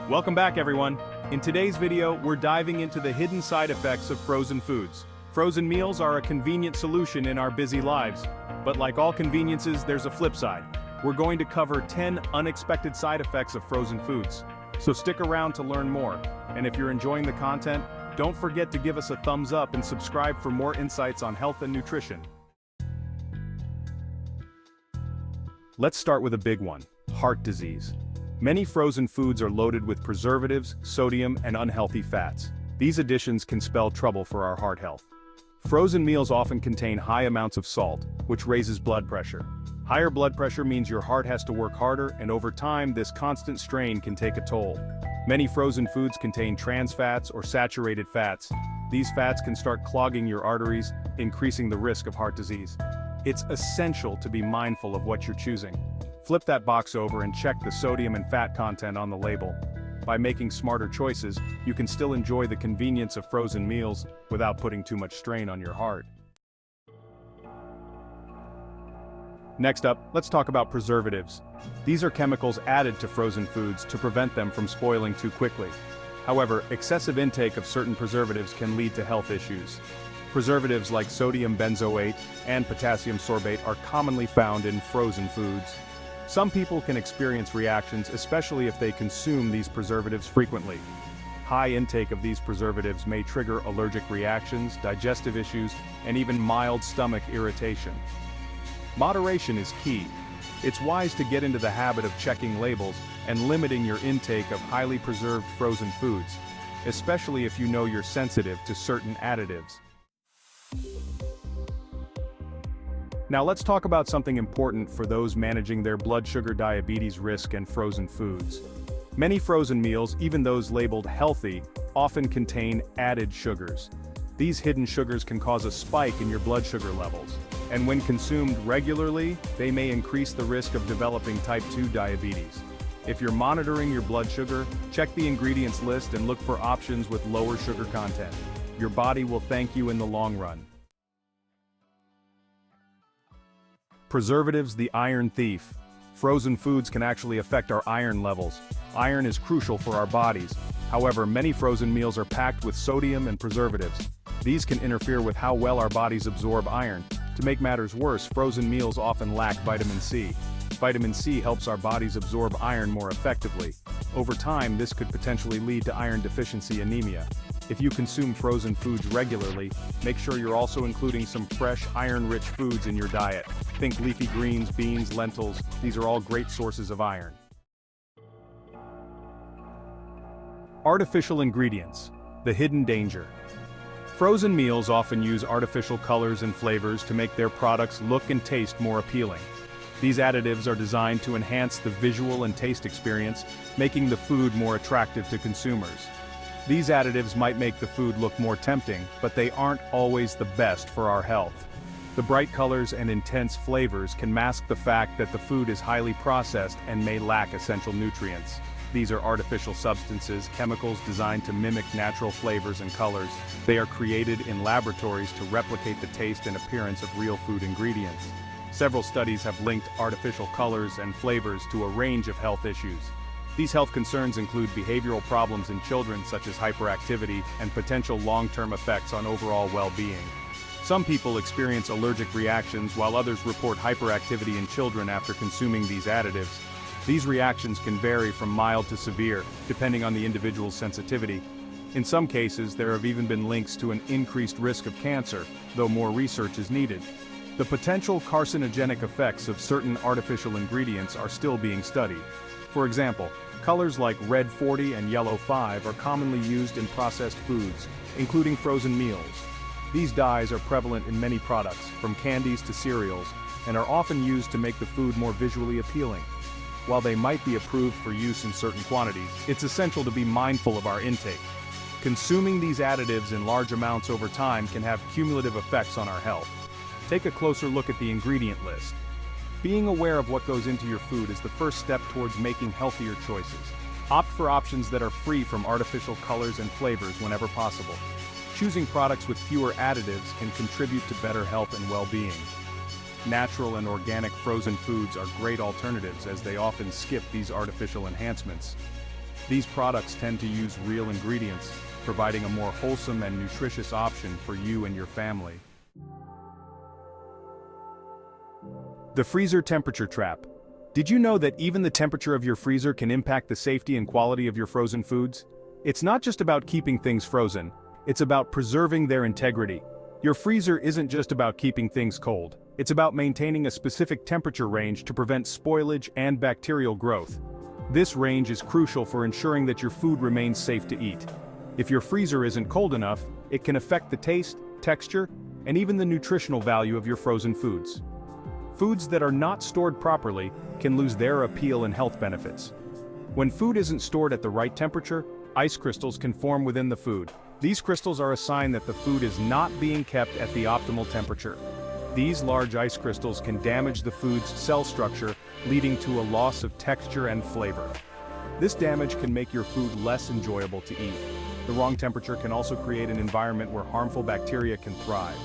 Welcome back, everyone. In today's video, we're diving into the hidden side effects of frozen foods. Frozen meals are a convenient solution in our busy lives, but like all conveniences, there's a flip side. We're going to cover 10 unexpected side effects of frozen foods. So stick around to learn more. And if you're enjoying the content, don't forget to give us a thumbs up and subscribe for more insights on health and nutrition. Let's start with a big one: heart disease. Many frozen foods are loaded with preservatives, sodium, and unhealthy fats. These additions can spell trouble for our heart health. Frozen meals often contain high amounts of salt, which raises blood pressure. Higher blood pressure means your heart has to work harder, and over time, this constant strain can take a toll. Many frozen foods contain trans fats or saturated fats. These fats can start clogging your arteries, increasing the risk of heart disease. It's essential to be mindful of what you're choosing. Flip that box over and check the sodium and fat content on the label. By making smarter choices, you can still enjoy the convenience of frozen meals without putting too much strain on your heart. Next up, let's talk about preservatives. These are chemicals added to frozen foods to prevent them from spoiling too quickly. However, excessive intake of certain preservatives can lead to health issues. Preservatives like sodium benzoate and potassium sorbate are commonly found in frozen foods. Some people can experience reactions, especially if they consume these preservatives frequently. High intake of these preservatives may trigger allergic reactions, digestive issues, and even mild stomach irritation. Moderation is key. It's wise to get into the habit of checking labels and limiting your intake of highly preserved frozen foods, especially if you know you're sensitive to certain additives. Now let's talk about something important for those managing their blood sugar diabetes risk and frozen foods. Many frozen meals, even those labeled healthy, often contain added sugars. These hidden sugars can cause a spike in your blood sugar levels, and when consumed regularly, they may increase the risk of developing type 2 diabetes. If you're monitoring your blood sugar, check the ingredients list and look for options with lower sugar content. Your body will thank you in the long run. Preservatives, the iron thief. Frozen foods can actually affect our iron levels. Iron is crucial for our bodies. However, many frozen meals are packed with sodium and preservatives. These can interfere with how well our bodies absorb iron. To make matters worse, frozen meals often lack vitamin C. Vitamin C helps our bodies absorb iron more effectively. Over time, this could potentially lead to iron deficiency anemia. If you consume frozen foods regularly, make sure you're also including some fresh, iron-rich foods in your diet. Think leafy greens, beans, lentils. These are all great sources of iron. Artificial ingredients. The hidden danger. Frozen meals often use artificial colors and flavors to make their products look and taste more appealing. These additives are designed to enhance the visual and taste experience, making the food more attractive to consumers. These additives might make the food look more tempting, but they aren't always the best for our health. The bright colors and intense flavors can mask the fact that the food is highly processed and may lack essential nutrients. These are artificial substances, chemicals designed to mimic natural flavors and colors. They are created in laboratories to replicate the taste and appearance of real food ingredients. Several studies have linked artificial colors and flavors to a range of health issues. These health concerns include behavioral problems in children such as hyperactivity and potential long-term effects on overall well-being. Some people experience allergic reactions while others report hyperactivity in children after consuming these additives. These reactions can vary from mild to severe, depending on the individual's sensitivity. In some cases, there have even been links to an increased risk of cancer, though more research is needed. The potential carcinogenic effects of certain artificial ingredients are still being studied. For example, colors like red 40 and yellow 5 are commonly used in processed foods, including frozen meals. These dyes are prevalent in many products, from candies to cereals, and are often used to make the food more visually appealing. While they might be approved for use in certain quantities, it's essential to be mindful of our intake. Consuming these additives in large amounts over time can have cumulative effects on our health. Take a closer look at the ingredient list. Being aware of what goes into your food is the first step towards making healthier choices. Opt for options that are free from artificial colors and flavors whenever possible. Choosing products with fewer additives can contribute to better health and well-being. Natural and organic frozen foods are great alternatives as they often skip these artificial enhancements. These products tend to use real ingredients, providing a more wholesome and nutritious option for you and your family. The freezer temperature trap. Did you know that even the temperature of your freezer can impact the safety and quality of your frozen foods? It's not just about keeping things frozen, it's about preserving their integrity. Your freezer isn't just about keeping things cold, it's about maintaining a specific temperature range to prevent spoilage and bacterial growth. This range is crucial for ensuring that your food remains safe to eat. If your freezer isn't cold enough, it can affect the taste, texture, and even the nutritional value of your frozen foods. Foods that are not stored properly can lose their appeal and health benefits. When food isn't stored at the right temperature, ice crystals can form within the food. These crystals are a sign that the food is not being kept at the optimal temperature. These large ice crystals can damage the food's cell structure, leading to a loss of texture and flavor. This damage can make your food less enjoyable to eat. The wrong temperature can also create an environment where harmful bacteria can thrive.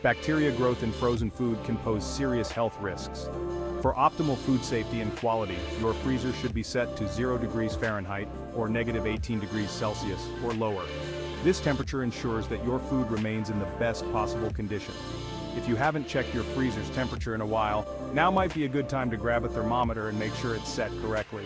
Bacteria growth in frozen food can pose serious health risks. For optimal food safety and quality, your freezer should be set to 0 degrees Fahrenheit or -18 degrees Celsius or lower. This temperature ensures that your food remains in the best possible condition. If you haven't checked your freezer's temperature in a while, now might be a good time to grab a thermometer and make sure it's set correctly.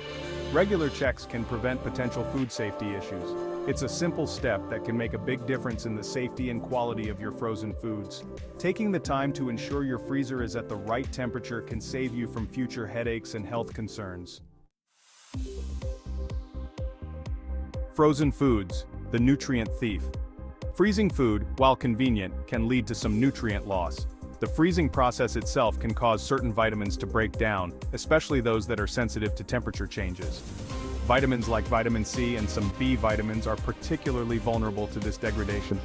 Regular checks can prevent potential food safety issues. It's a simple step that can make a big difference in the safety and quality of your frozen foods. Taking the time to ensure your freezer is at the right temperature can save you from future headaches and health concerns. Frozen foods, the nutrient thief. Freezing food, while convenient, can lead to some nutrient loss. The freezing process itself can cause certain vitamins to break down, especially those that are sensitive to temperature changes. Vitamins like vitamin C and some B vitamins are particularly vulnerable to this degradation.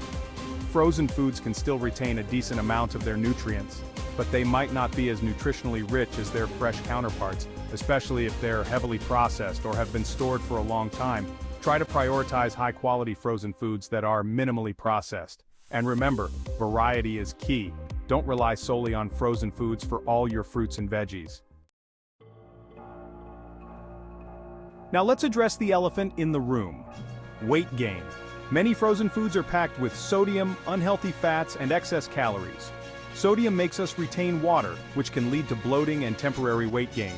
Frozen foods can still retain a decent amount of their nutrients, but they might not be as nutritionally rich as their fresh counterparts, especially if they're heavily processed or have been stored for a long time. Try to prioritize high-quality frozen foods that are minimally processed. And remember, variety is key. Don't rely solely on frozen foods for all your fruits and veggies. Now let's address the elephant in the room: weight gain. Many frozen foods are packed with sodium, unhealthy fats, and excess calories. Sodium makes us retain water, which can lead to bloating and temporary weight gain.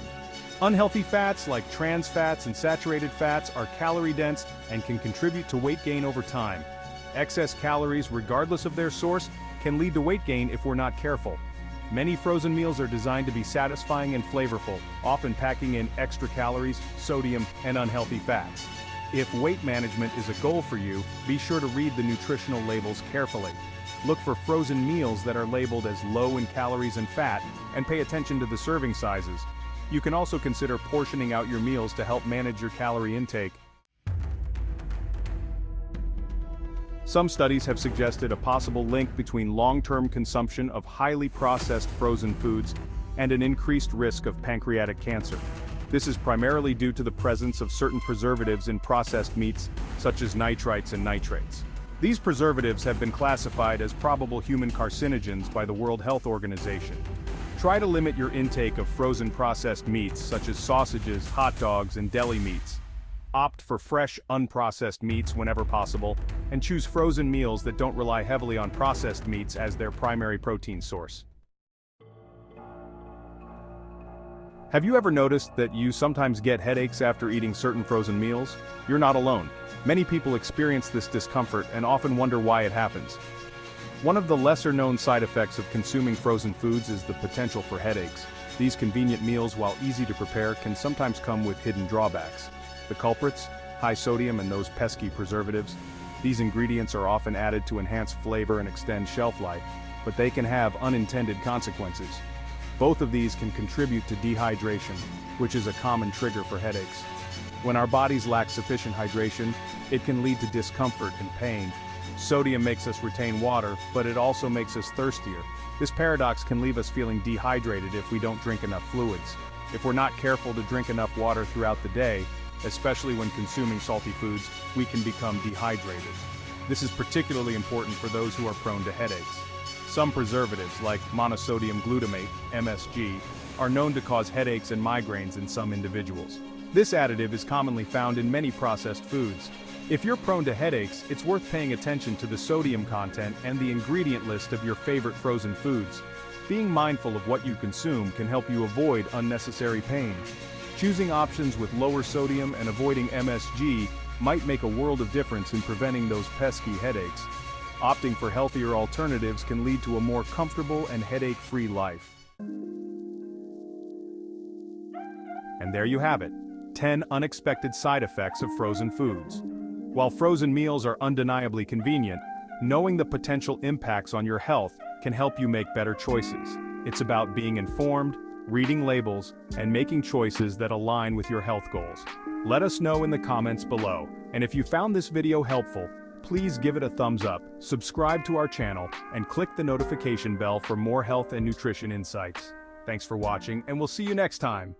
Unhealthy fats like trans fats and saturated fats are calorie-dense and can contribute to weight gain over time. Excess calories, regardless of their source, can lead to weight gain if we're not careful. Many frozen meals are designed to be satisfying and flavorful, often packing in extra calories, sodium, and unhealthy fats. If weight management is a goal for you, be sure to read the nutritional labels carefully. Look for frozen meals that are labeled as low in calories and fat, and pay attention to the serving sizes. You can also consider portioning out your meals to help manage your calorie intake. Some studies have suggested a possible link between long-term consumption of highly processed frozen foods and an increased risk of pancreatic cancer. This is primarily due to the presence of certain preservatives in processed meats, such as nitrites and nitrates. These preservatives have been classified as probable human carcinogens by the World Health Organization. Try to limit your intake of frozen processed meats, such as sausages, hot dogs, and deli meats. Opt for fresh, unprocessed meats whenever possible, and choose frozen meals that don't rely heavily on processed meats as their primary protein source. Have you ever noticed that you sometimes get headaches after eating certain frozen meals? You're not alone. Many people experience this discomfort and often wonder why it happens. One of the lesser-known side effects of consuming frozen foods is the potential for headaches. These convenient meals, while easy to prepare, can sometimes come with hidden drawbacks. The culprits: high sodium and those pesky preservatives. These ingredients are often added to enhance flavor and extend shelf life, but they can have unintended consequences. Both of these can contribute to dehydration, which is a common trigger for headaches. When our bodies lack sufficient hydration, it can lead to discomfort and pain. Sodium makes us retain water, but it also makes us thirstier. This paradox can leave us feeling dehydrated if we don't drink enough fluids. If we're not careful to drink enough water throughout the day, especially when consuming salty foods, we can become dehydrated. This is particularly important for those who are prone to headaches. Some preservatives, like monosodium glutamate, MSG, are known to cause headaches and migraines in some individuals. This additive is commonly found in many processed foods. If you're prone to headaches, it's worth paying attention to the sodium content and the ingredient list of your favorite frozen foods. Being mindful of what you consume can help you avoid unnecessary pain. Choosing options with lower sodium and avoiding MSG might make a world of difference in preventing those pesky headaches. Opting for healthier alternatives can lead to a more comfortable and headache-free life. And there you have it, 10 unexpected side effects of frozen foods. While frozen meals are undeniably convenient, knowing the potential impacts on your health can help you make better choices. It's about being informed, reading labels, and making choices that align with your health goals. Let us know in the comments below, and if you found this video helpful, please give it a thumbs up, subscribe to our channel, and click the notification bell for more health and nutrition insights. Thanks for watching, and we'll see you next time.